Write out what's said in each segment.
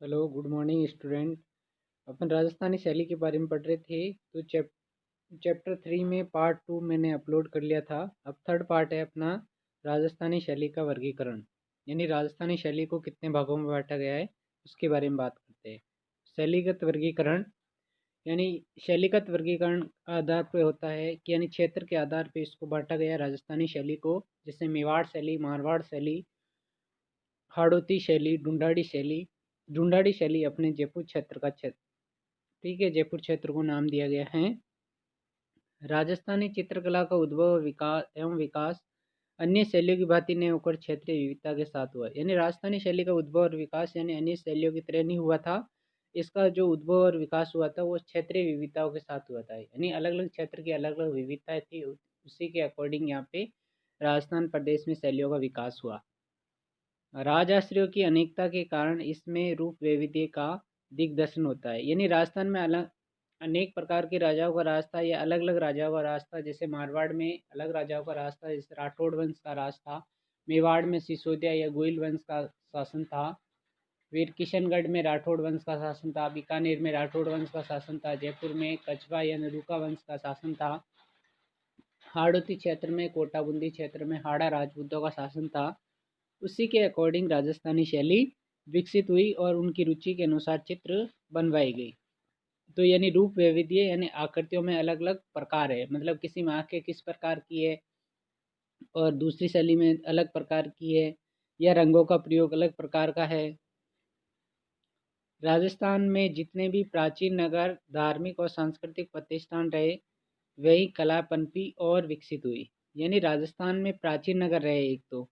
Hello, good morning student. अपन राजस्थानी शैली के बारे में पढ़ रहे थे। तो चैप्टर 3 में पार्ट 2 मैंने अपलोड कर लिया था। अब थर्ड पार्ट है अपना राजस्थानी शैली का वर्गीकरण, यानी राजस्थानी शैली को कितने भागों में बांटा गया है उसके बारे में बात करते हैं। शैलीगत वर्गीकरण यानी शैलीगत वर्गीकरण आधार पे होता है कि यानी क्षेत्र के आधार पे इसको बांटा गया है राजस्थानी शैली को, जैसे मेवाड़ शैली, मारवाड़ शैली, हाड़ौती शैली, ढूंढाड़ी शैली अपने जयपुर क्षेत्र का क्षेत्र, ठीक है, जयपुर क्षेत्र को नाम दिया गया है। राजस्थानी चित्रकला का उद्भव विकास अन्य शैलियों की भांति नहीं होकर क्षेत्रीय विविधता के साथ हुआ, यानी राजस्थानी शैली का उद्भव और विकास यानी अन्य शैलियों की तरह नहीं हुआ था। इसका जो उद्भव और विकास हुआ था वो क्षेत्रीय विविधताओं के साथ हुआ था, यानी अलग अलग क्षेत्र की अलग अलग विविधताएं थी, उसी के अकॉर्डिंग यहाँ पे राजस्थान प्रदेश में शैलियों का विकास हुआ। राजाश्रयों की अनेकता के कारण इसमें रूप वैविध्य का दिग्दर्शन होता है, यानी राजस्थान में अलग अनेक प्रकार के राजाओं का राज था या अलग अलग राजाओं का राज था। जैसे मारवाड़ में अलग राजाओं का राज था, जैसे राठौड़ वंश का राज था। मेवाड़ में सिसोदिया या गोइल वंश का शासन था। वीर किशनगढ़ में राठौड़ वंश का शासन था। बीकानेर में राठौड़ वंश का शासन था। जयपुर में कछवा या नरूका वंश का शासन था। हाड़ौती क्षेत्र में, कोटाबूंदी क्षेत्र में हाड़ा राजपूतों का शासन था। उसी के अकॉर्डिंग राजस्थानी शैली विकसित हुई और उनकी रुचि के अनुसार चित्र बनवाई गई। तो यानी रूप वैविध्य यानी आकृतियों में अलग अलग प्रकार है, मतलब किसी में आंखें किस प्रकार की है और दूसरी शैली में अलग प्रकार की है, या रंगों का प्रयोग अलग प्रकार का है। राजस्थान में जितने भी प्राचीन नगर, धार्मिक और सांस्कृतिक प्रतिष्ठान रहे, वही कला पनपी और विकसित हुई। यानी राजस्थान में प्राचीन नगर रहे एक तो,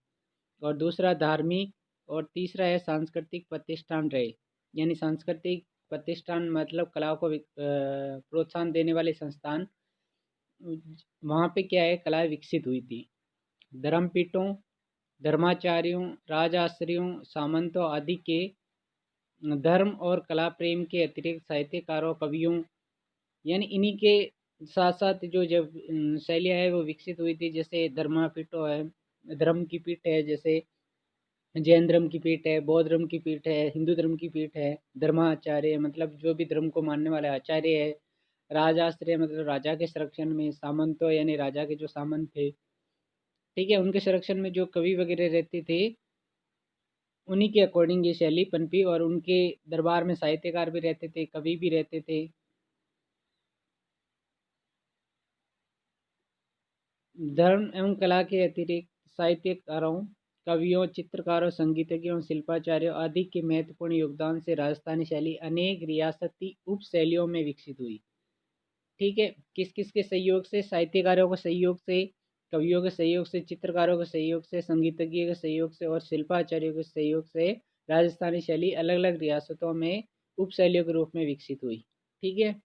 और दूसरा धार्मिक, और तीसरा है सांस्कृतिक प्रतिष्ठान रहे। यानी सांस्कृतिक प्रतिष्ठान मतलब कलाओं को प्रोत्साहन देने वाले संस्थान, वहाँ पे क्या है, कलाएं विकसित हुई थी। धर्मपीठों, धर्माचार्यों, राजआश्रयों, सामंतों आदि के धर्म और कला प्रेम के अतिरिक्त साहित्यकारों, कवियों, यानी इन्हीं के साथ साथ जो जब शैलियाँ है वो विकसित हुई थी। जैसे धर्मपीठों है, धर्म की पीठ है, जैसे जैन धर्म की पीठ है, बौद्ध धर्म की पीठ है, हिंदू धर्म की पीठ है। धर्माचार्य मतलब जो भी धर्म को मानने वाले आचार्य है। राजाश्रय मतलब राजा के संरक्षण में। सामंतो यानी राजा के जो सामंत थे, ठीक है, उनके संरक्षण में जो कवि वगैरह रहते थे, उन्हीं के अकॉर्डिंग ये शैली पनपी, और उनके दरबार में साहित्यकार भी रहते थे, कवि भी रहते थे। धर्म एवं कला के अतिरिक्त साहित्यकारों, कवियों, चित्रकारों, संगीतज्ञों, शिल्पाचार्यों आदि के महत्वपूर्ण योगदान से राजस्थानी शैली अनेक रियासती उप शैलियों में विकसित हुई। ठीक है, किस किस के सहयोग से? साहित्यकारों के सहयोग से, कवियों के सहयोग से, चित्रकारों के सहयोग से, संगीतज्ञ के सहयोग से और शिल्पाचार्यों के सहयोग से राजस्थानी शैली अलग अलग रियासतों में उप शैलियों के रूप में विकसित हुई। ठीक है,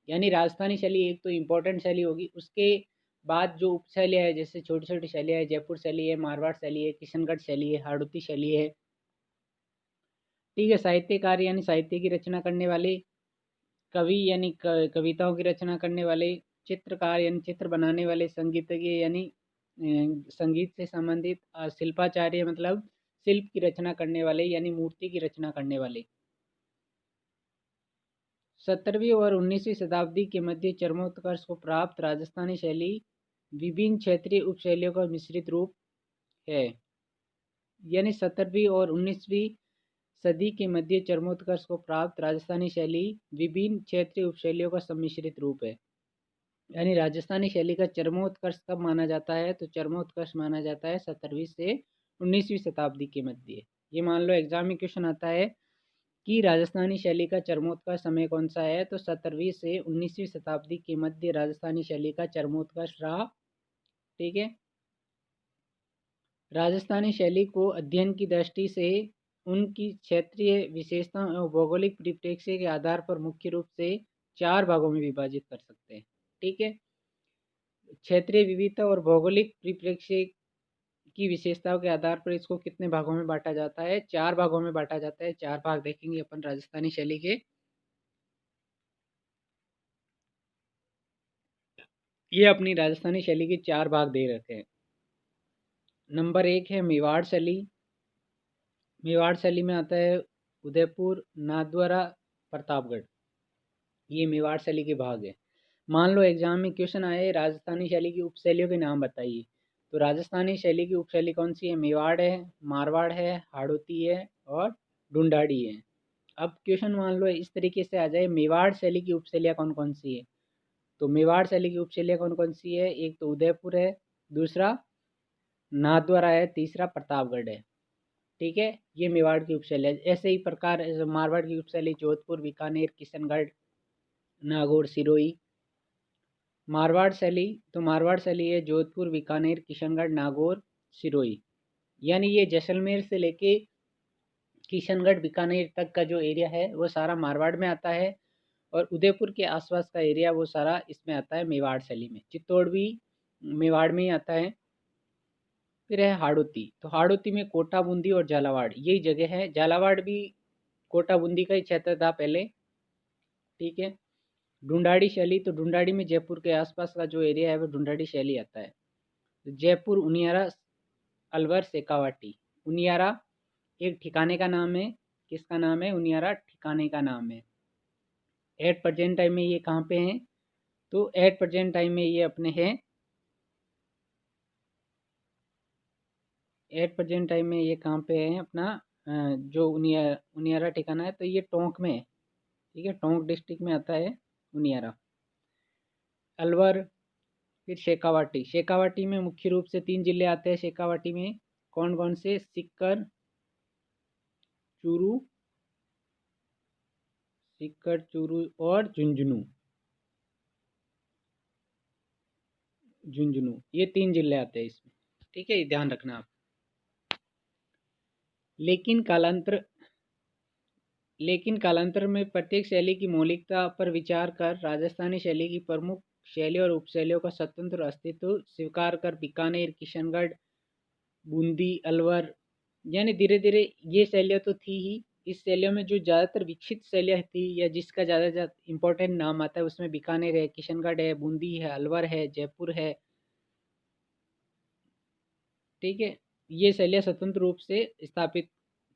यानी राजस्थानी शैली एक तो इम्पोर्टेंट शैली होगी, उसके बाद जो उप शैलियाँ है, जैसे छोटी छोटी शैलियाँ है, जयपुर शैली है, मारवाड़ शैली है, किशनगढ़ शैली है, हाड़ौती शैली है। ठीक है, साहित्यकार यानी साहित्य की रचना करने वाले, कवि यानी कविताओं की रचना करने वाले, चित्रकार यानी चित्र बनाने वाले, संगीतज्ञ यानी संगीत से संबंधित, शिल्पाचार्य मतलब शिल्प की रचना करने वाले यानी मूर्ति की रचना करने वाले। 17वीं और 19वीं शताब्दी के मध्य चरमोत्कर्ष को प्राप्त राजस्थानी शैली विभिन्न क्षेत्रीय उपशैलियों का मिश्रित रूप है। यानी 17वीं और 19वीं सदी के मध्य चरमोत्कर्ष को प्राप्त राजस्थानी शैली विभिन्न क्षेत्रीय उपशैलियों का सम्मिश्रित रूप है। यानी राजस्थानी शैली का चरमोत्कर्ष कब माना जाता है? तो चरमोत्कर्ष माना जाता है 17वीं से 19वीं शताब्दी के मध्य। ये मान लो एग्जाम में क्वेश्चन आता है कि राजस्थानी शैली का चरमोत्कर्ष समय कौन सा है, तो 17वीं से 19वीं शताब्दी के मध्य राजस्थानी शैली का चरमोत्कर्ष रहा। ठीक है, राजस्थानी शैली को अध्ययन की दृष्टि से उनकी क्षेत्रीय विशेषताओं एवं भौगोलिक परिप्रेक्ष्य के आधार पर मुख्य रूप से 4 भागों में विभाजित कर सकते हैं। ठीक है, क्षेत्रीय विविधता और भौगोलिक परिप्रेक्ष्य की विशेषताओं के आधार पर इसको कितने भागों में बांटा जाता है? 4 भागों में बांटा जाता है। 4 भाग देखेंगे अपन राजस्थानी शैली के। ये अपनी राजस्थानी शैली के 4 भाग दे रखे हैं। नंबर 1 है मेवाड़ शैली। मेवाड़ शैली में आता है उदयपुर, नाथद्वारा, प्रतापगढ़, ये मेवाड़ शैली के भाग है। मान लो एग्जाम में क्वेश्चन आए राजस्थानी शैली की उपशैलियों के नाम बताइए, तो राजस्थानी शैली की उपशैली कौन सी है? मेवाड़ है, मारवाड़ है, हाड़ौती है और ढूंढाड़ी है। अब क्वेश्चन मान लो इस तरीके से आ जाए, मेवाड़ शैली की उपशैलियाँ कौन कौन सी है? तो मेवाड़ शैली की उपशैलियाँ कौन कौन सी है? एक तो उदयपुर है, दूसरा नाथद्वारा है, तीसरा प्रतापगढ़ है। ठीक है, ये मेवाड़ की उपशैली है। ऐसे ही प्रकार मारवाड़ की उपशैली जोधपुर, बीकानेर, किशनगढ़, नागौर, सिरोही। मारवाड़ शैली, तो मारवाड़ शैली है जोधपुर, बीकानेर, किशनगढ़, नागौर, सिरोही। यानी ये जैसलमेर से लेके किशनगढ़, बीकानेर तक का जो एरिया है वो सारा मारवाड़ में आता है, और उदयपुर के आसपास का एरिया वो सारा इसमें आता है मेवाड़ शैली में। चित्तौड़ भी मेवाड़ में ही आता है। फिर है हाड़ौती, तो हाड़ौती में कोटा, बूंदी और झालावाड़ यही जगह है। झालावाड़ भी कोटा बूंदी का ही क्षेत्र था पहले। ठीक है, ढूंढाड़ी शैली, तो ढूंढाड़ी में जयपुर के आसपास का जो एरिया है वो ढूंढाड़ी शैली आता है। तो जयपुर, उनियारा, अलवर, शेखावाटी। उनियारा एक ठिकाने का नाम है। किसका नाम है? उनियारा ठिकाने का नाम है। एट प्रेजेंट टाइम में ये कहाँ पे हैं? तो एट प्रेजेंट टाइम में ये अपने हैं, एट प्रेजेंट टाइम में ये कहाँ पे हैं अपना, जो उनियारा ठिकाना है तो ये टोंक में है। ठीक है, टोंक डिस्ट्रिक्ट में आता है उनियारा। अलवर, फिर शेखावाटी। शेखावाटी में मुख्य रूप से 3 जिले आते हैं। शेखावाटी में कौन कौन से? सीकर, चूरू, सीकर, चूरू और झुंझुनू। झुंझुनू, ये 3 जिले आते हैं इसमें। ठीक है, ये ध्यान रखना आप। लेकिन कालांतर लेकिन कालांतर में प्रत्येक शैली की मौलिकता पर विचार कर राजस्थानी शैली की प्रमुख शैली और उपशैलियों का स्वतंत्र अस्तित्व स्वीकार कर बीकानेर, किशनगढ़, बूंदी, अलवर, यानी धीरे धीरे ये शैलियाँ तो थी ही। इस शैलियों में जो ज़्यादातर विकसित शैलियाँ थी या जिसका ज़्यादा इम्पोर्टेंट नाम आता है उसमें बीकानेर है, किशनगढ़ है, बूंदी है, अलवर है, जयपुर है। ठीक है, ये शैलियाँ स्वतंत्र रूप से स्थापित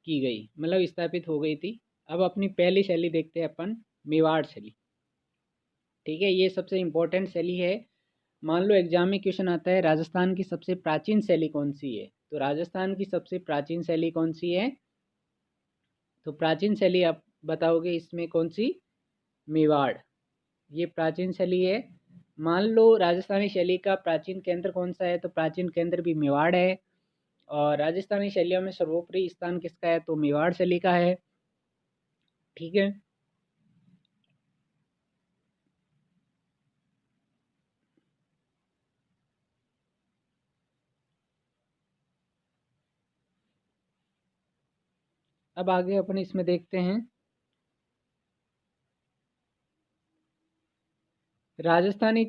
की गई, मतलब स्थापित हो गई थी। अब अपनी पहली शैली देखते हैं अपन, मेवाड़ शैली। ठीक है, ये सबसे इम्पोर्टेंट शैली है। मान लो एग्जाम में क्वेश्चन आता है राजस्थान की सबसे प्राचीन शैली कौन सी है, तो राजस्थान की सबसे प्राचीन शैली कौन सी है? तो प्राचीन शैली आप बताओगे इसमें कौन सी? मेवाड़, ये प्राचीन शैली है। मान लो राजस्थानी शैली का प्राचीन केंद्र कौन सा है, तो प्राचीन केंद्र भी मेवाड़ है। और राजस्थानी शैलियों में सर्वोपरि स्थान किसका है? तो मेवाड़ शैली का है। ठीक है, अब आगे अपन इसमें देखते हैं राजस्थानी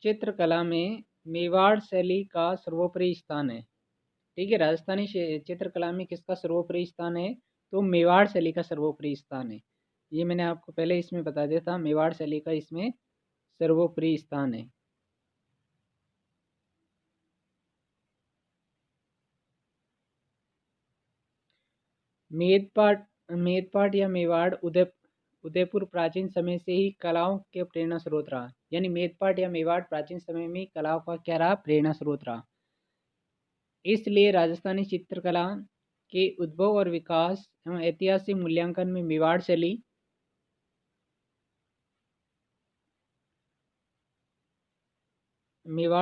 चित्रकला में मेवाड़ शैली का सर्वोपरि स्थान है। ठीक है, राजस्थानी चित्रकला में किसका सर्वोपरि स्थान है? तो मेवाड़ शैली का सर्वोपरि स्थान है। ये मैंने आपको पहले इसमें बता दिया था, मेवाड़ शैली का इसमें सर्वोपरि स्थान है। मेदपाट मेदपाट या मेवाड़ उदयपुर प्राचीन समय से ही कलाओं के प्रेरणा स्रोत रहा। यानी मेदपाट या मेवाड़ प्राचीन समय में कलाओं का क्या रहा? प्रेरणा स्रोत रहा। इसलिए राजस्थानी चित्रकला के उद्भव और विकास एवं ऐतिहासिक मूल्यांकन में मेवाड़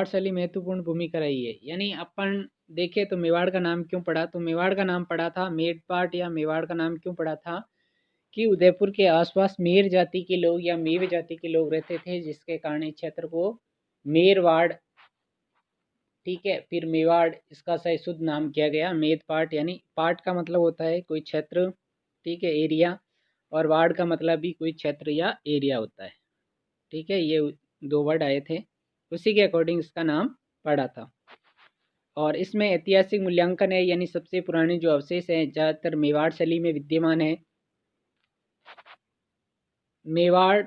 शैली महत्वपूर्ण भूमिका रही है। यानी अपन देखें तो मेवाड़ का नाम क्यों पड़ा? तो मेवाड़ का नाम पड़ा था, मेदपाट या मेवाड़ का नाम क्यों पड़ा था कि उदयपुर के आसपास मेर जाति के लोग या मेव जाति के लोग रहते थे, जिसके कारण इस क्षेत्र को मेरवाड़, ठीक है, फिर मेवाड़ इसका सही शुद्ध नाम किया गया मेदपाट। यानी पाट का मतलब होता है कोई क्षेत्र, ठीक है, एरिया, और वार्ड का मतलब भी कोई क्षेत्र या एरिया होता है। ठीक है, ये 2 वर्ड आए थे, उसी के अकॉर्डिंग इसका नाम पड़ा था। और इसमें ऐतिहासिक मूल्यांकन है, यानी सबसे पुराने जो अवशेष हैं ज़्यादातर मेवाड़ शैली में विद्यमान है। मेवाड़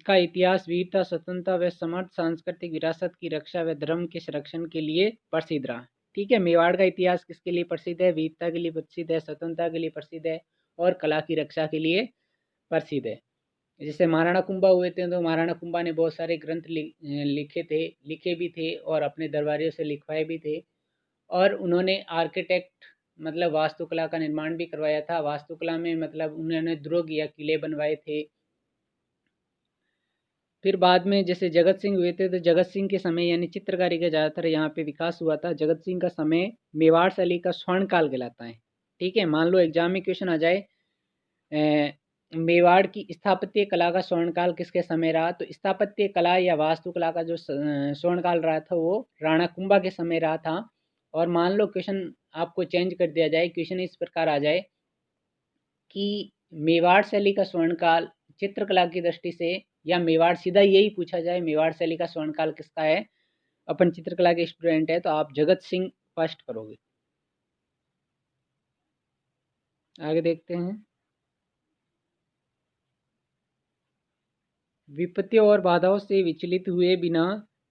का इतिहास वीरता, स्वतंत्रता व समर्थ सांस्कृतिक विरासत की रक्षा व धर्म के संरक्षण के लिए प्रसिद्ध रहा। ठीक है, मेवाड़ का इतिहास किसके लिए प्रसिद्ध है? वीरता के लिए प्रसिद्ध है, स्वतंत्रता के लिए प्रसिद्ध है और कला की रक्षा के लिए प्रसिद्ध है। जैसे महाराणा कुंभा हुए थे तो महाराणा कुंभा ने बहुत सारे ग्रंथ लिखे भी थे और अपने दरबारियों से लिखवाए भी थे। और उन्होंने आर्किटेक्ट मतलब वास्तुकला का निर्माण भी करवाया था। वास्तुकला में मतलब उन्होंने दुर्ग या किले बनवाए थे। फिर बाद में जैसे जगत सिंह हुए थे तो जगत सिंह के समय यानी चित्रकारी का ज़्यादातर यहाँ पे विकास हुआ था। जगत सिंह का समय मेवाड़ शैली का स्वर्ण काल कहलाता है। ठीक है, मान लो एग्जाम में क्वेश्चन आ जाए मेवाड़ की स्थापत्य कला का स्वर्णकाल किसके समय रहा, तो स्थापत्य कला या वास्तुकला का जो स्वर्णकाल रहा था वो राणा कुंभा के समय रहा था। और मान लो क्वेश्चन आपको चेंज कर दिया जाए, क्वेश्चन इस प्रकार आ जाए कि मेवाड़ शैली का स्वर्णकाल चित्रकला की दृष्टि से, या मेवाड़ सीधा यही पूछा जाए मेवाड़ शैली का स्वर्णकाल किसका है, अपन चित्रकला के स्टूडेंट है तो आप जगत सिंह फर्स्ट करोगे। आगे देखते हैं। विपत्तियों और बाधाओं से विचलित हुए बिना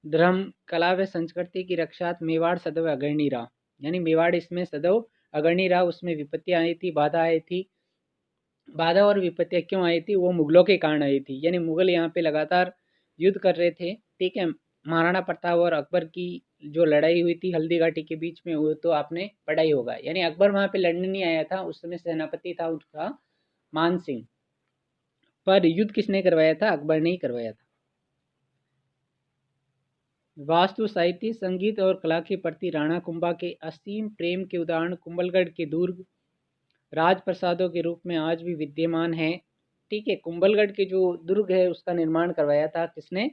धर्म, कला व संस्कृति की रक्षा मेवाड़ सदैव अग्रणी रहा। यानी मेवाड़ इसमें सदैव अग्रणी रहा। उसमें विपत्तियाँ आई थी, बाधा आई थी। बाधा और विपत्तियाँ क्यों आई थी, वो मुगलों के कारण आई थी। यानी मुगल यहाँ पे लगातार युद्ध कर रहे थे। ठीक है, महाराणा प्रताप और अकबर की जो लड़ाई हुई थी हल्दी घाटी के बीच में, वो तो आपने पढ़ा ही होगा। यानी अकबर वहाँ पे लड़ने नहीं आया था, उस समय सेनापति था उसका मान सिंह। पर युद्ध किसने करवाया था, अकबर ने ही करवाया था। वास्तु, साहित्य, संगीत और कला के प्रति राणा कुंभा के असीम प्रेम के उदाहरण कुंभलगढ़ के दुर्ग राजप्रसादों के रूप में आज भी विद्यमान है। ठीक है, कुंभलगढ़ के जो दुर्ग है उसका निर्माण करवाया था किसने,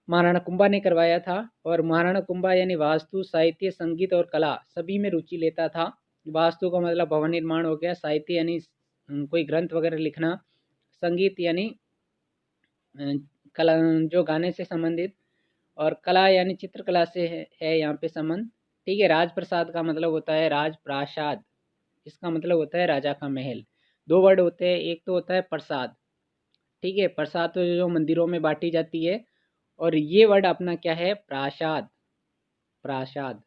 महाराणा कुंभा ने करवाया था। और महाराणा कुंभा यानी वास्तु, साहित्य, संगीत और कला सभी में रुचि लेता था। वास्तु का मतलब भवन निर्माण हो गया, साहित्य यानी कोई ग्रंथ वगैरह लिखना, संगीत यानी कला जो गाने से संबंधित, और कला यानी चित्रकला से है यहाँ पे संबंध। ठीक है, राजप्रसाद का मतलब होता है राजप्रासाद, इसका मतलब होता है राजा का महल। दो वर्ड होते हैं, एक तो होता है प्रसाद। ठीक है, प्रसाद तो जो मंदिरों में बांटी जाती है, और ये वर्ड अपना क्या है, प्रासाद। प्रासाद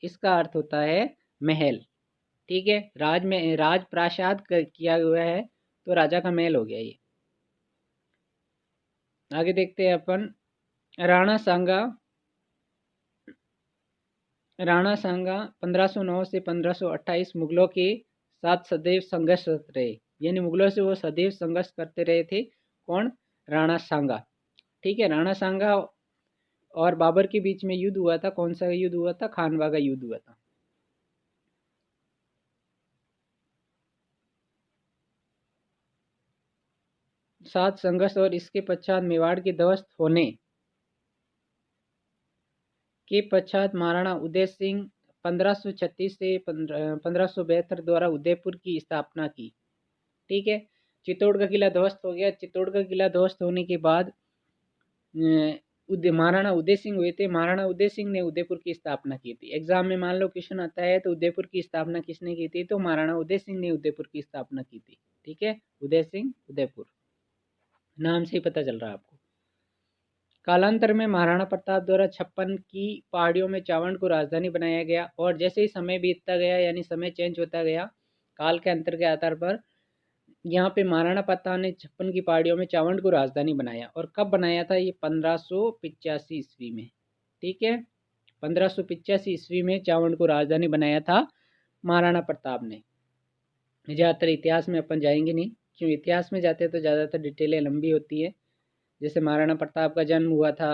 इसका अर्थ होता है महल। ठीक है, राज में राजप्रासाद किया हुआ है तो राजा का महल हो गया ये। आगे देखते हैं अपन। राणा सांगा। राणा सांगा 1509 से 1528 मुगलों के साथ सदैव संघर्षरत रहे। यानी मुगलों से वो सदैव संघर्ष करते रहे थे। कौन, राणा सांगा। ठीक है, राणा सांगा और बाबर के बीच में युद्ध हुआ था। कौन सा युद्ध हुआ था, खानवा का युद्ध हुआ था। सात संघर्ष और इसके पश्चात मेवाड़ के ध्वस्त होने के पश्चात महाराणा उदय सिंह 1536 से 1572 द्वारा उदयपुर की स्थापना की। ठीक है, चित्तौड़ का किला ध्वस्त हो गया। चित्तौड़ का किला ध्वस्त होने के बाद महाराणा उदय सिंह हुए थे। महाराणा उदय सिंह ने उदयपुर की स्थापना की थी। एग्जाम में मान लो क्वेश्चन आता है तो उदयपुर की स्थापना किसने की थी, तो महाराणा उदय सिंह ने उदयपुर की स्थापना की थी। ठीक है, उदय सिंह उदयपुर नाम से ही पता चल रहा है आपको। कालांतर में महाराणा प्रताप द्वारा 56 की पहाड़ियों में चावंड को राजधानी बनाया गया। और जैसे ही समय बीतता गया यानी समय चेंज होता गया काल के अंतर के आधार पर, यहाँ पे महाराणा प्रताप ने 56 की पहाड़ियों में चावंड को राजधानी बनाया। और कब बनाया था ये, 1585 ईस्वी में। ठीक है, 1585 ईस्वी में चावंड को राजधानी बनाया था महाराणा प्रताप ने। ज़्यादातर इतिहास में अपन जाएंगे नहीं, क्यों इतिहास में जाते हैं तो ज़्यादातर डिटेलें लंबी होती है। जैसे महाराणा प्रताप का जन्म हुआ था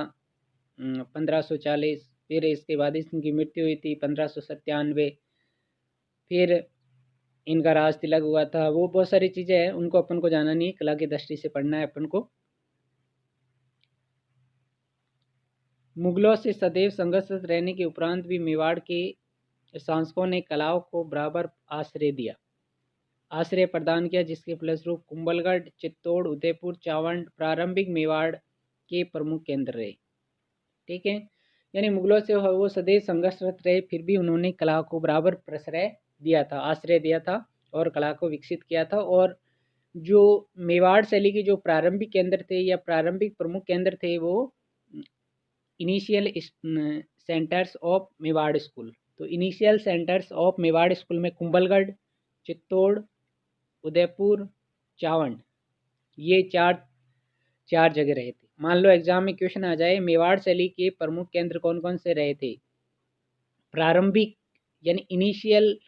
1540, फिर इसके बाद इनकी मृत्यु हुई थी 1597, फिर इनका राज तिलक हुआ था। वो बहुत सारी चीज़ें हैं, उनको अपन को जाना नहीं है, कला की दृष्टि से पढ़ना है अपन को। मुगलों से सदैव संघर्षरत रहने के उपरांत भी मेवाड़ के शासकों ने कलाओं को बराबर आश्रय प्रदान किया, जिसके फलस्वरूप कुंभलगढ़, चित्तौड़, उदयपुर, चावंड प्रारंभिक मेवाड़ के प्रमुख केंद्र रहे। ठीक है, यानी मुगलों से वो सदैव संघर्षरत रहे, फिर भी उन्होंने कला को बराबर प्रश्रय दिया था, आश्रय दिया था और कला को विकसित किया था। और जो मेवाड़ शैली के जो प्रारंभिक केंद्र थे या प्रारंभिक प्रमुख केंद्र थे वो initial centres of Mewar school. तो initial centres of Mewar school में कुंभलगढ़, चित्तौड़, उदयपुर, चावंड, ये चार जगह रहे थे। मान लो एग्जाम में क्वेश्चन आ जाए, मेवाड़ शैली के प्रमुख केंद्र कौन कौन से रहे थे। प्रारंभिक यानी इनिशियल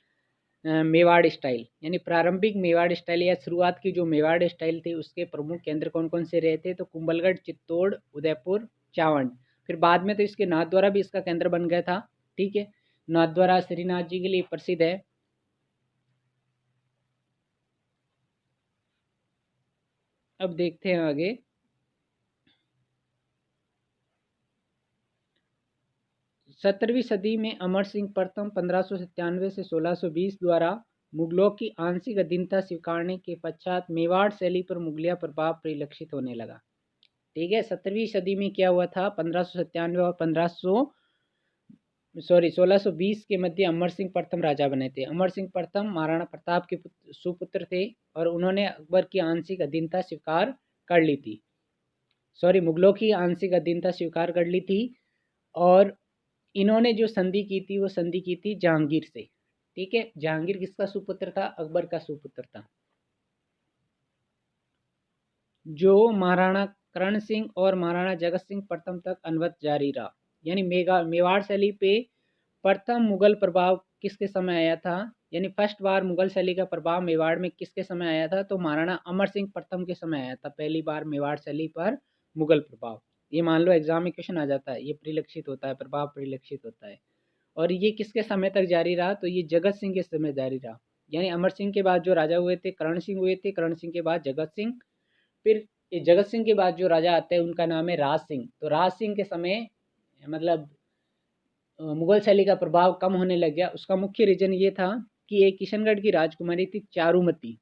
मेवाड़ स्टाइल, यानी प्रारंभिक मेवाड़ स्टाइल या शुरुआत की जो मेवाड़ स्टाइल थी उसके प्रमुख केंद्र कौन कौन से रहे थे, तो कुंभलगढ़, चित्तौड़, उदयपुर, चावंड। फिर बाद में तो इसके नाथद्वारा भी इसका केंद्र बन गया था। ठीक है, नाथद्वारा श्रीनाथ जी के लिए प्रसिद्ध है। अब देखते हैं आगे। 17वीं सदी में अमर सिंह प्रथम 1597 से 1620 द्वारा मुगलों की आंशिक अधीनता स्वीकारने के पश्चात मेवाड़ शैली पर मुगलिया प्रभाव परिलक्षित होने लगा। ठीक है, 17वीं सदी में क्या हुआ था, 1597 और 1620 के मध्य अमर सिंह प्रथम राजा बने थे। अमर सिंह प्रथम महाराणा प्रताप के सुपुत्र थे और उन्होंने अकबर की आंशिक अधीनता स्वीकार कर ली थी। मुगलों की आंशिक अधीनता स्वीकार कर ली थी और इन्होंने जो संधि की थी वो संधि की थी जहांगीर से। ठीक है, जहांगीर किसका सुपुत्र था, अकबर का सुपुत्र था। जो महाराणा करण सिंह और महाराणा जगत सिंह प्रथम तक अनवरत जारी रहा। यानी मेवाड़ शैली पे प्रथम मुगल प्रभाव किसके समय आया था, यानी फर्स्ट बार मुगल शैली का प्रभाव मेवाड़ में किसके समय आया था, तो महाराणा अमर सिंह प्रथम के समय आया था पहली बार मेवाड़ शैली पर मुगल प्रभाव। ये मान लो एग्जाम में क्वेश्चन आ जाता है, ये परिलक्षित होता है, प्रभाव परिलक्षित होता है। और ये किसके समय तक जारी रहा, तो ये जगत सिंह के समय जारी रहा। यानी अमर सिंह के बाद जो राजा हुए थे करण सिंह हुए थे, करण सिंह के बाद जगत सिंह, फिर जगत सिंह के बाद जो राजा आते हैं उनका नाम है राज सिंह। तो राज सिंह के समय मतलब मुगल शैली का प्रभाव कम होने लग गया। उसका मुख्य रीजन ये था कि एक किशनगढ़ की राजकुमारी थी चारुमती,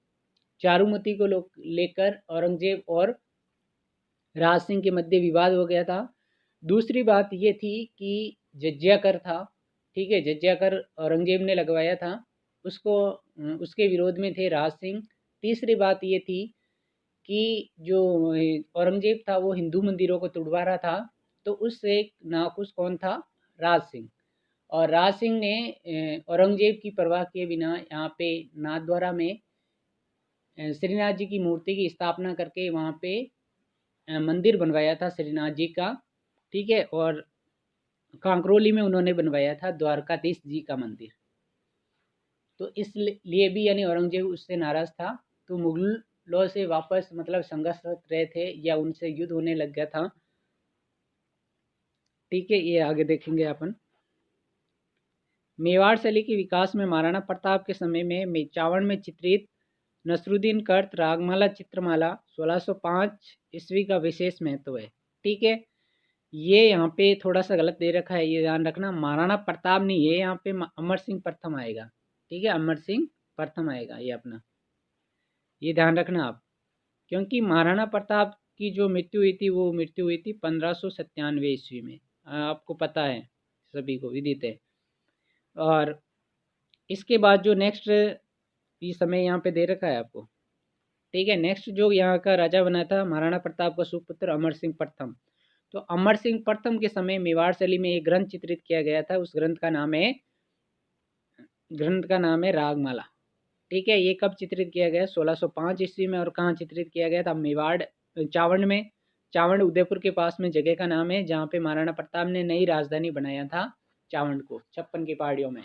चारुमती को लेकर औरंगजेब और राज सिंह के मध्य विवाद हो गया था। दूसरी बात ये थी कि जजिया कर था। ठीक है, जजिया कर औरंगजेब ने लगवाया था, उसको उसके विरोध में थे राज सिंह। तीसरी बात ये थी कि जो औरंगजेब था वो हिंदू मंदिरों को तुड़वा रहा था, तो उससे नाखुश कौन था, राज सिंह। और राज सिंह ने औरंगजेब की परवाह किए बिना यहाँ पे नाथद्वारा में श्रीनाथ जी की मूर्ति की स्थापना करके वहाँ पे मंदिर बनवाया था श्रीनाथ जी का। ठीक है, और कांकरोली में उन्होंने बनवाया था द्वारकाधीश जी का मंदिर। तो इसलिए भी यानी औरंगजेब उससे नाराज था, तो मुगलों से वापस मतलब संघर्ष रहे थे या उनसे युद्ध होने लग गया था। ठीक है, ये आगे देखेंगे अपन। मेवाड़ शैली के विकास में महाराणा प्रताप के समय में चावंड में चित्रित नसरुद्दीन कर्त रागमाला चित्रमाला 1605 ईस्वी का विशेष महत्व है। ठीक है, ये यहाँ पे थोड़ा सा गलत दे रखा है, ये ध्यान रखना, महाराणा प्रताप नहीं है यहाँ पे, अमर सिंह प्रथम आएगा। ठीक है, अमर सिंह प्रथम आएगा, ये अपना ये ध्यान रखना आप, क्योंकि महाराणा प्रताप की जो मृत्यु हुई थी वो मृत्यु हुई थी 1597 ईस्वी में, आपको पता है, सभी को विदित है। और इसके बाद जो नेक्स्ट ये समय यहाँ पे दे रखा है आपको। ठीक है, नेक्स्ट जो यहाँ का राजा बना था महाराणा प्रताप का सुपुत्र अमर सिंह प्रथम। तो अमर सिंह प्रथम के समय मेवाड़ शैली में एक ग्रंथ चित्रित किया गया था, उस ग्रंथ का नाम है रागमाला। ठीक है, ये कब चित्रित किया गया, 1605 ईस्वी में। और कहाँ चित्रित किया गया था, मेवाड़ चावंड में। चावंड उदयपुर के पास में जगह का नाम है, जहाँ पे महाराणा प्रताप ने नई राजधानी बनाया था चावंड को 56 की पहाड़ियों में।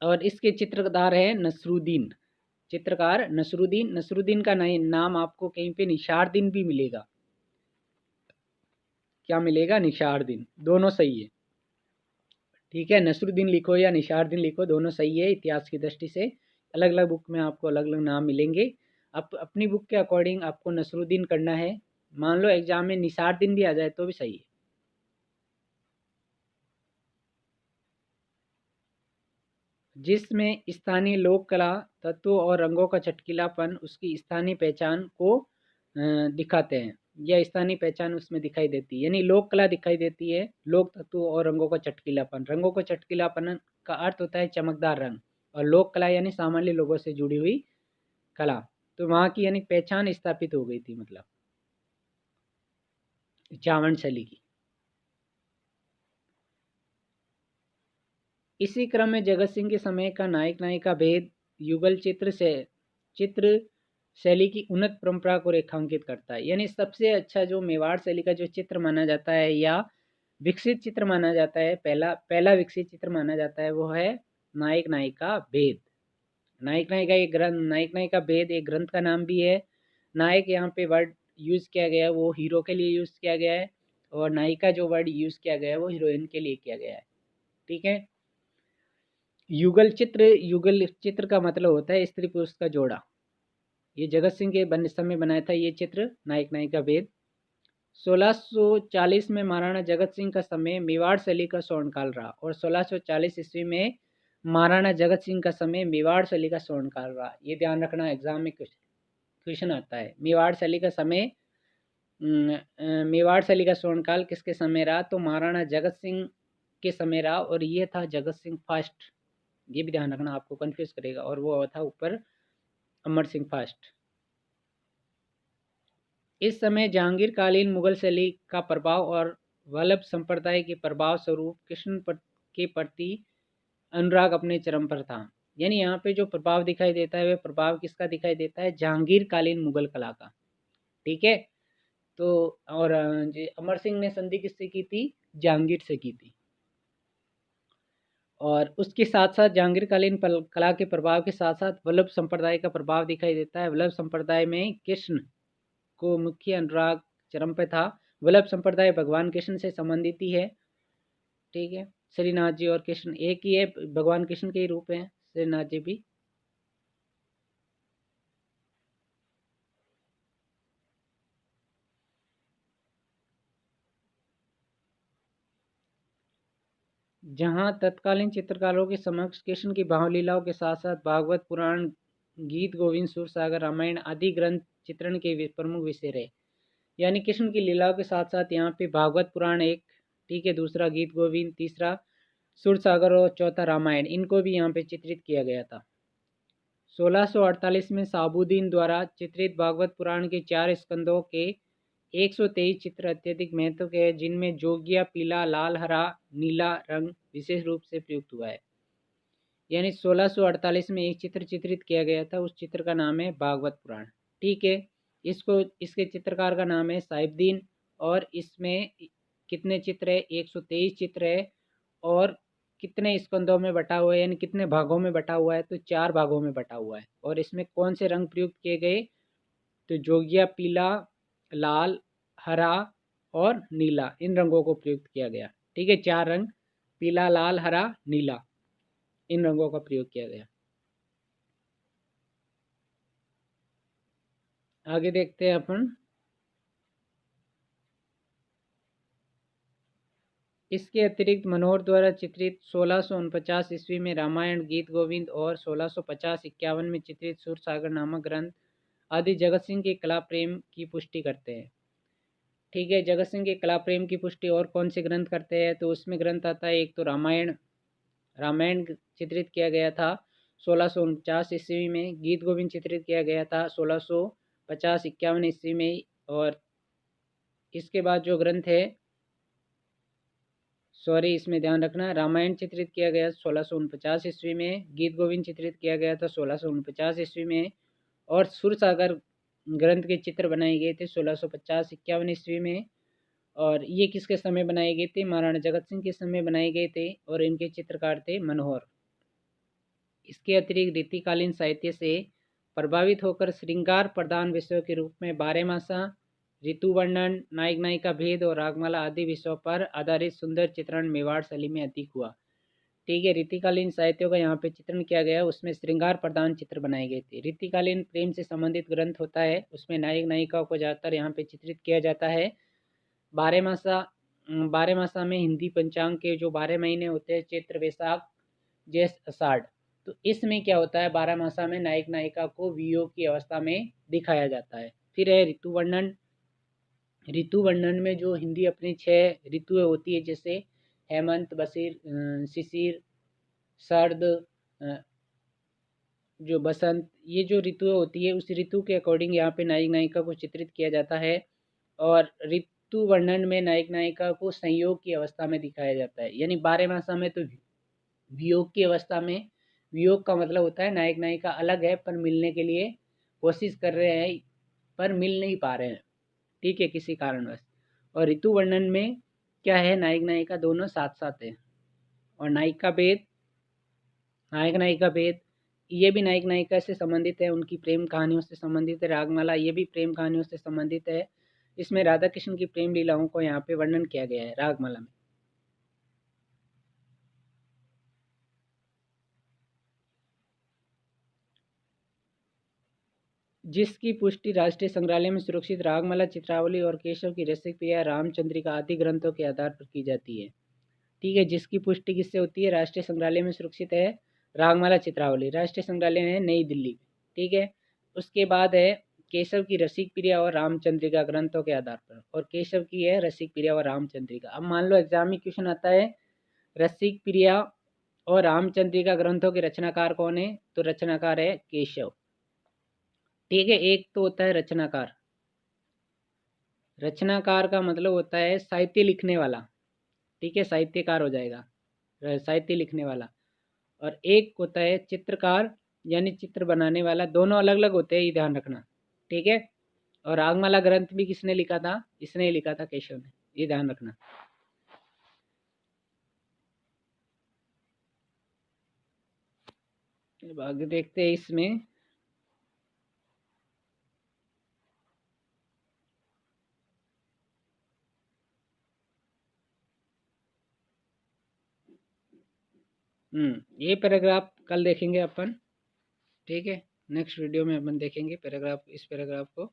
और इसके चित्रकार है नसरुद्दीन, चित्रकार नसरुद्दीन। नसरुद्दीन का नाम आपको कहीं पे निशारदीन भी मिलेगा। क्या मिलेगा, निशारदीन, दोनों सही है। ठीक है, नसरुद्दीन लिखो या निशारदीन लिखो, दोनों सही है। इतिहास की दृष्टि से अलग अलग बुक में आपको अलग अलग नाम मिलेंगे। अपनी बुक के अकॉर्डिंग आपको नसरुद्दीन करना है। मान लो एग्जाम में निशारदीन भी आ जाए तो भी सही है। जिसमें स्थानीय लोक कला तत्वों और रंगों का चटकीलापन उसकी स्थानीय पहचान को दिखाते हैं, या स्थानीय पहचान उसमें दिखाई देती है। यानी लोक कला दिखाई देती है, लोक तत्वों और रंगों का चटकीलापन। रंगों का चटकीलापन का अर्थ होता है चमकदार रंग, और लोक कला यानी सामान्य लोगों से जुड़ी हुई कला। तो वहाँ की यानी पहचान स्थापित हो गई थी, मतलब चावंड शैली की। इसी क्रम में जगत सिंह के समय का नायक नायिका भेद युगल चित्र से चित्र शैली की उन्नत परंपरा को रेखांकित करता है। यानी सबसे अच्छा जो मेवाड़ शैली का जो चित्र माना जाता है या विकसित चित्र माना जाता है, पहला विकसित चित्र माना जाता है, वो है नायक नायिका भेद। नायक नायिका भेद एक ग्रंथ का नाम भी है। नायक यहाँ पे वर्ड यूज किया गया है वो हीरो के लिए यूज किया गया है, और नायिका जो वर्ड यूज किया गया है वो हीरोइन के लिए किया गया है। ठीक है। युगल चित्र का मतलब होता है स्त्री पुरुष का जोड़ा। ये जगत सिंह के समय बनाया था ये चित्र नायक नायिका भेद। 1640 में महाराणा जगत सिंह का समय मेवाड़ शैली का स्वर्णकाल रहा, और 1640 ईस्वी में महाराणा जगत सिंह का समय मेवाड़ शैली का स्वर्णकाल रहा। ये ध्यान रखना, एग्जाम में क्वेश्चन आता है। मेवाड़ शैली का समय, मेवाड़ शैली का स्वर्णकाल किसके समय रहा? तो महाराणा जगत सिंह के समय रहा, और ये था जगत सिंह फर्स्ट। ये भी ध्यान रखना, आपको कंफ्यूज करेगा। और वो था ऊपर अमर सिंह फर्स्ट। इस समय जहांगीरकालीन मुगल शैली का प्रभाव और वल्लभ संप्रदाय के प्रभाव स्वरूप कृष्ण के प्रति अनुराग अपने चरम पर था। यानी यहाँ पे जो प्रभाव दिखाई देता है वह प्रभाव किसका दिखाई देता है? जहांगीरकालीन मुगल कला का। ठीक है। तो और अमर सिंह ने संधि किससे की थी? जहांगीर से की थी। और उसके साथ साथ जहांगीरकालीन कला के प्रभाव के साथ साथ वल्लभ संप्रदाय का प्रभाव दिखाई देता है। वल्लभ संप्रदाय में कृष्ण को मुख्य अनुराग चरम पे था। वल्लभ संप्रदाय भगवान कृष्ण से संबंधित ही है। ठीक है। श्रीनाथ जी और कृष्ण एक ही है, भगवान कृष्ण के ही रूप हैं श्रीनाथ जी भी। जहाँ तत्कालीन चित्रकारों के समक्ष कृष्ण की भावलीलाओं के साथ साथ भागवत पुराण, गीत गोविंद, सूरसागर, रामायण आदि ग्रंथ चित्रण के प्रमुख विषय रहे। यानी कृष्ण की लीलाओं के साथ साथ यहाँ पे भागवत पुराण एक, ठीक है, दूसरा गीत गोविंद, तीसरा सूरसागर और चौथा रामायण, इनको भी यहाँ पे चित्रित किया गया था। 1648 में शाहबुद्दीन द्वारा चित्रित भागवत पुराण के 4 स्कंदों के 123 चित्र अत्यधिक महत्व के हैं, जिनमें जोगिया, पीला, लाल, हरा, नीला रंग विशेष रूप से प्रयुक्त हुआ है। यानी 1648 में एक चित्र चित्रित किया गया था, उस चित्र का नाम है भागवत पुराण। ठीक है। इसके चित्रकार का नाम है साहिबदीन, और इसमें कितने चित्र है? 123 चित्र है। और कितने स्कंदों में बटा हुआ है, यानी कितने भागों में बटा हुआ है? तो 4 भागों में बटा हुआ है। और इसमें कौन से रंग प्रयुक्त किए गए? तो जोगिया, पीला, लाल, हरा और नीला, इन रंगों को प्रयुक्त किया गया। ठीक है। 4 रंग, पीला, लाल, हरा, नीला, इन रंगों का प्रयोग किया गया। आगे देखते हैं अपन। इसके अतिरिक्त मनोहर द्वारा चित्रित 1649 ईस्वी में रामायण, गीत गोविंद और 1650-51 में चित्रित सूरसागर नामक ग्रंथ आदि जगत सिंह के कला प्रेम की पुष्टि करते हैं। ठीक है। जगत सिंह के कला प्रेम की पुष्टि और कौन से ग्रंथ करते हैं? तो उसमें ग्रंथ आता है एक तो रामायण। रामायण चित्रित किया गया था 1649 ईस्वी में। गीत गोविंद चित्रित किया गया था 1650-51 ईस्वी में। और इसके बाद जो ग्रंथ है, सॉरी, इसमें ध्यान रखना, रामायण चित्रित किया गया 1649 ईस्वी में, गीत गोविंद चित्रित किया गया था 1649 ईस्वी में, और सुरसागर ग्रंथ के चित्र बनाए गए थे 1650-51 ईस्वी में। और ये किसके समय बनाए गए थे? महाराणा जगत सिंह के समय बनाए गए थे, और इनके चित्रकार थे मनोहर। इसके अतिरिक्त रीतिकालीन साहित्य से प्रभावित होकर श्रृंगार प्रधान विषयों के रूप में बारहमासा, ऋतु वर्णन, नायक नायिका भेद और रागमाला आदि विषयों पर आधारित सुंदर चित्रण मेवाड़ शैली में अधिक हुआ। ठीक है। रीतिकालीन साहित्यों का यहाँ पे चित्रण किया गया, उसमें श्रृंगार प्रधान चित्र बनाए गए थे। रीतिकालीन प्रेम से संबंधित ग्रंथ होता है, उसमें नायक नायिकाओं को ज़्यादातर यहाँ पे चित्रित किया जाता है। बारह मासा में हिंदी पंचांग के जो 12 महीने होते हैं, चैत्र, वैशाख, ज्येष्ठ, आषाढ़, तो इसमें क्या होता है? 12 मासा में नायक नायिका को वियोग की अवस्था में दिखाया जाता है। फिर है ऋतु वर्णन। ऋतु वर्णन में जो हिंदी अपनी 6 ऋतुएं होती है, जैसे हेमंत, बसीर, शिशिर, शरद, जो बसंत, ये जो ऋतुएं होती है, उस ऋतु के अकॉर्डिंग यहाँ पे नायक नायिका को चित्रित किया जाता है। और ऋतु वर्णन में नायक नायिका को संयोग की अवस्था में दिखाया जाता है। यानी 12 मासा में तो वियोग की अवस्था में, वियोग का मतलब होता है नायक नायिका अलग है पर मिलने के लिए कोशिश कर रहे हैं पर मिल नहीं पा रहे हैं, ठीक है, किसी कारणवश। और ऋतु वर्णन में क्या है, नायक नायिका दोनों साथ साथ है। और नायक नायिका भेद ये भी नायक नायिका से संबंधित है, उनकी प्रेम कहानियों से संबंधित है। रागमाला ये भी प्रेम कहानियों से संबंधित है। इसमें राधा कृष्ण की प्रेम लीलाओं को यहाँ पे वर्णन किया गया है रागमाला में। जिसकी पुष्टि राष्ट्रीय संग्रहालय में सुरक्षित रागमाला, चित्रावली और केशव की रसिक प्रिया, रामचंद्रिका आदि ग्रंथों के आधार पर की जाती है। ठीक है, जिसकी पुष्टि किससे होती है, राष्ट्रीय संग्रहालय में सुरक्षित है रागमाला, चित्रावली, राष्ट्रीय संग्रहालय है नई दिल्ली। ठीक है, उसके बाद है केशव की रसिक प्रिया और रामचंद्रिका ग्रंथों के आधार पर, और केशव की है रसिक प्रिया और रामचंद्रिका। अब मान लो एग्जाम में क्वेश्चन आता है रसिक प्रिया और रामचंद्रिका ग्रंथों के रचनाकार कौन है, तो रचनाकार है केशव। ठीक है, एक तो होता है रचनाकार, रचनाकार का मतलब होता है साहित्य लिखने वाला। ठीक है, साहित्यकार हो जाएगा, साहित्य लिखने वाला। और एक होता है चित्रकार, यानी चित्र बनाने वाला। दोनों अलग अलग होते हैं, ये ध्यान रखना। ठीक है, और रागमाला ग्रंथ भी किसने लिखा था, इसने ही लिखा था, केशव ने, ये ध्यान रखना। अब आगे देखते हैं इसमें। ये पैराग्राफ कल देखेंगे अपन। ठीक है, नेक्स्ट वीडियो में अपन देखेंगे पैराग्राफ, इस पैराग्राफ को।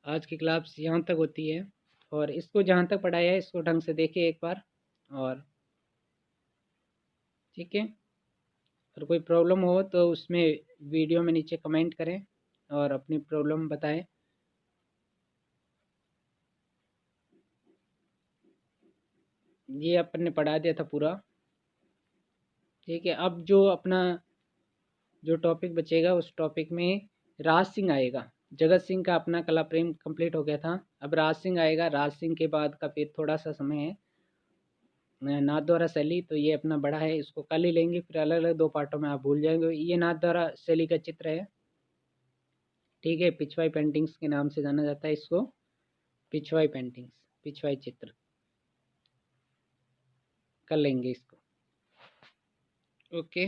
आज की क्लास यहाँ तक होती है, और इसको जहाँ तक पढ़ाया है इसको ढंग से देखिए एक बार। और ठीक है, अगर कोई प्रॉब्लम हो तो उसमें वीडियो में नीचे कमेंट करें और अपनी प्रॉब्लम बताएं। ये अपन ने पढ़ा दिया था पूरा। ठीक है, अब जो अपना जो टॉपिक बचेगा उस टॉपिक में राज सिंह आएगा। जगत सिंह का अपना कला प्रेम कंप्लीट हो गया था, अब राज सिंह आएगा। राज सिंह के बाद का फिर थोड़ा सा समय है नाथ द्वारा शैली, तो ये अपना बड़ा है, इसको कल ही लेंगे, फिर अलग अलग दो पार्टों में आप भूल जाएंगे। ये नाथ द्वारा शैली का चित्र है। ठीक है, पिछवाई पेंटिंग्स के नाम से जाना जाता है इसको, पिछवाई पेंटिंग्स, पिछवाई चित्र। कर लेंगे इसको। ओके।